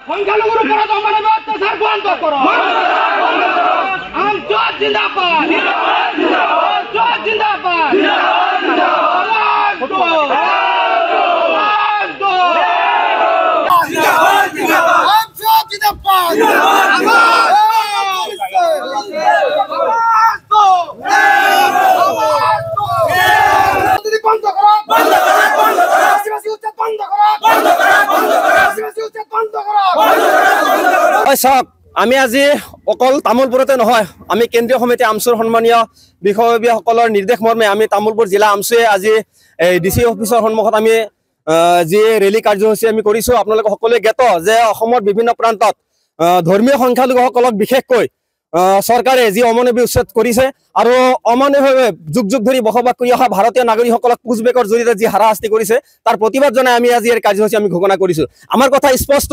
সংখ্যালঘুৰ উপৰে অমানবিক অত্যাচাৰ বন্ধ কৰো। আমজদ জিন্দাবাদ, আমজদ জিন্দাবাদ। আমি আজি অকল তামোলপুৰতে নহয়, আমি কেন্দ্ৰীয় সমিতি আমচুৰ সন্মানীয় বিষয়ববীয়াসকলৰ নিৰ্দেশ মৰ্মে আমি তামোলপুৰ জিলা আমচুৱে আজি DC অফিচৰ সন্মুখত আমি যি ৰেলী কাৰ্যসূচী আমি কৰিছোঁ। আপোনালোকে সকলোৱে জ্ঞাত যে অসমৰ বিভিন্ন প্ৰান্তত ধৰ্মীয় সংখ্যালঘুসকলক বিশেষকৈ চৰকাৰে যি অমানৱিক উচ্ছেদ কৰিছে আৰু অমানৱিকভাৱে যুগ যুগ ধৰি বসবাস কৰি অহা ভাৰতীয় নাগৰিকসকলক পুছবেকৰ জৰিয়তে যি হাৰাশাস্তি কৰিছে তাৰ প্ৰতিবাদ জনাই আমি আজি এই কাৰ্যসূচী আমি ঘোষণা কৰিছোঁ। আমাৰ কথা স্পষ্ট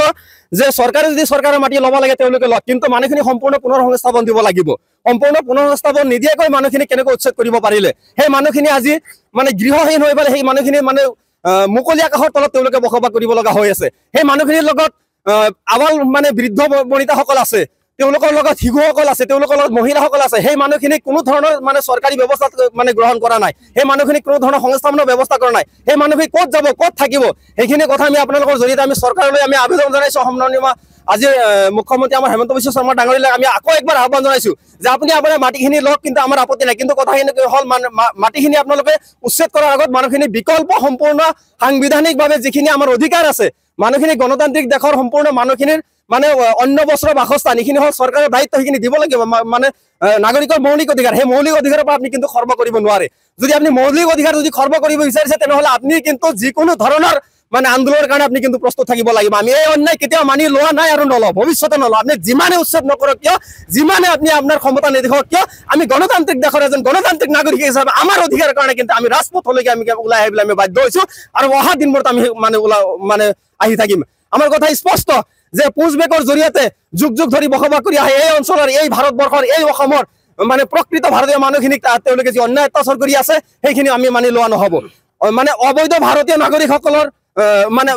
যে চৰকাৰে যদি চৰকাৰৰ মাটি ল'ব লাগে তেওঁলোকে লওক, কিন্তু মানুহখিনি সম্পূৰ্ণ পুনৰ সংস্থাপন দিব লাগিব। সম্পূৰ্ণ পুনৰ সংস্থাপন নিদিয়াকৈ মানুহখিনি কেনেকৈ উচ্ছেদ কৰিব পাৰিলে? সেই মানুহখিনি আজি মানে গৃহহীন হৈ পেলাই সেই মানুহখিনি মানে মুকলি আকাশৰ তলত তেওঁলোকে বসবাস কৰিব লগা হৈ আছে। সেই মানুহখিনিৰ লগত আবাল মানে বৃদ্ধ বনিতাসকল আছে, তেওঁলোকৰ লগত শিশুসকল আছে, তেওঁলোকৰ লগত মহিলাসকল আছে। সেই মানুহখিনিক কোনো ধৰণৰ মানে চৰকাৰী ব্যৱস্থা মানে গ্ৰহণ কৰা নাই। সেই মানুহখিনিক কোনো ধৰণৰ সংস্থাপনৰ ব্যৱস্থা কৰা নাই। সেই মানুহখিনি ক'ত যাব, ক'ত থাকিব, সেইখিনি কথা আমি আপোনালোকৰ জৰিয়তে আমি চৰকাৰলৈ আমি আবেদন জনাইছোঁ। সন্মানীয় আজি মুখ্যমন্ত্ৰী আমাৰ হেমন্ত বিশ্ব শৰ্মা ডাঙৰীয়ালৈ আমি আকৌ একবাৰ আহ্বান জনাইছোঁ যে আপুনি আপোনাৰ মাটিখিনি লওক, কিন্তু আমাৰ আপত্তি নাই। কিন্তু কথাখিনি হ'ল মাটিখিনি আপোনালোকে উচ্ছেদ কৰাৰ আগত মানুহখিনি বিকল্প সম্পূৰ্ণ সাংবিধানিকভাৱে যিখিনি আমাৰ অধিকাৰ আছে, মানুহখিনি গণতান্ত্ৰিক দেশৰ সম্পূৰ্ণ মানুহখিনিৰ মানে অন্য বস্ত্ৰৰ বাসস্থান এইখিনি হ'ল চৰকাৰৰ দায়িত্ব, সেইখিনি দিব লাগিব। মানে নাগৰিকৰ মৌলিক অধিকাৰ, সেই মৌলিক অধিকাৰৰ পৰা আপুনি কিন্তু খৰ্ব কৰিব নোৱাৰে। যদি আপুনি মৌলিক অধিকাৰ যদি খৰ্ব কৰিব বিচাৰিছে তেনেহ'লে আপুনি কিন্তু যিকোনো ধৰণৰ মানে আন্দোলনৰ কাৰণে আপুনি কিন্তু প্ৰস্তুত থাকিব লাগিব। আমি এই অন্যায় কেতিয়াও মানি লোৱা নাই আৰু নলওঁ, ভৱিষ্যতে নলওঁ। আপুনি যিমানে উচ্ছেদ নকৰক কিয়, যিমানে আপুনি আপোনাৰ ক্ষমতা নেদেখাওক কিয়, আমি গণতান্ত্ৰিক দেশৰ এজন গণতান্ত্ৰিক নাগৰিক হিচাপে আমাৰ অধিকাৰৰ কাৰণে কিন্তু আমি ৰাজপথলৈকে আমি ওলাই আহিবলৈ আমি বাধ্য হৈছোঁ আৰু অহা দিনবোৰত আমি মানে আহি থাকিম। আমাৰ কথা স্পষ্ট যে পুছবেকৰ জৰিয়তে যুগ যুগ ধৰি বসবাস কৰি আহে এই অঞ্চলৰ, এই ভাৰতবৰ্ষৰ, এই অসমৰ মানে প্ৰকৃত ভাৰতীয় মানুহখিনিক তেওঁলোকে যি অন্যায় অত্যাচাৰ কৰি আছে সেইখিনি আমি মানি লোৱা নহ'ব। মানে অবৈধ ভাৰতীয় নাগৰিকসকলৰ মানে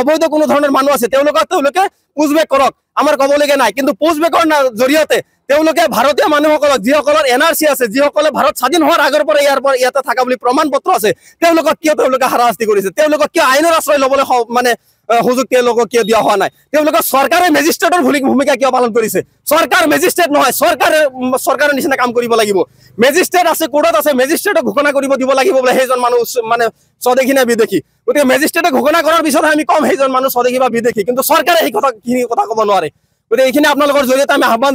অবৈধ কোনো ধৰণৰ মানুহ আছে, তেওঁলোকে পুছবেক কৰক, আমাৰ ক'বলগীয়া নাই। কিন্তু পুছবেকৰ জৰিয়তে তেওঁলোকে ভাৰতীয় মানুহসকলক, যিসকলৰ NRC আছে, যিসকলে ভাৰত স্বাধীন হোৱাৰ আগৰ পৰা ইয়াতে থকা বুলি প্ৰমাণ পত্ৰ আছে, তেওঁলোকক কিয় তেওঁলোকে হাৰাশাস্তি কৰিছে? তেওঁলোকক কিয় আইনৰ আশ্ৰয় ল'বলৈ মানে সুযোগ তেওঁলোকক কিয় দিয়া হোৱা নাই? তেওঁলোকৰ চৰকাৰে মেজিষ্ট্ৰেটৰ ভূমিকা কিয় পালন কৰিছে? চৰকাৰ মেজিষ্ট্ৰেট নহয়, চৰকাৰৰ নিচিনা কাম কৰিব লাগিব। মেজিষ্ট্ৰেট আছে, কোৰ্টত আছে, মেজিষ্ট্ৰেটক ঘোষণা কৰিব দিব লাগিব বোলে সেইজন মানুহ মানে স্বদেশী নে বিদেশী। গতিকে মেজিষ্ট্ৰেটে ঘোষণা কৰাৰ পিছতহে আমি কম সেইজন মানুহ স্বদেশী বা বিদেশী, কিন্তু চৰকাৰে সেই কথা ক'ব নোৱাৰে। গতিকে এইখিনি আপোনালোকৰ জৰিয়তে আমি আহ্বান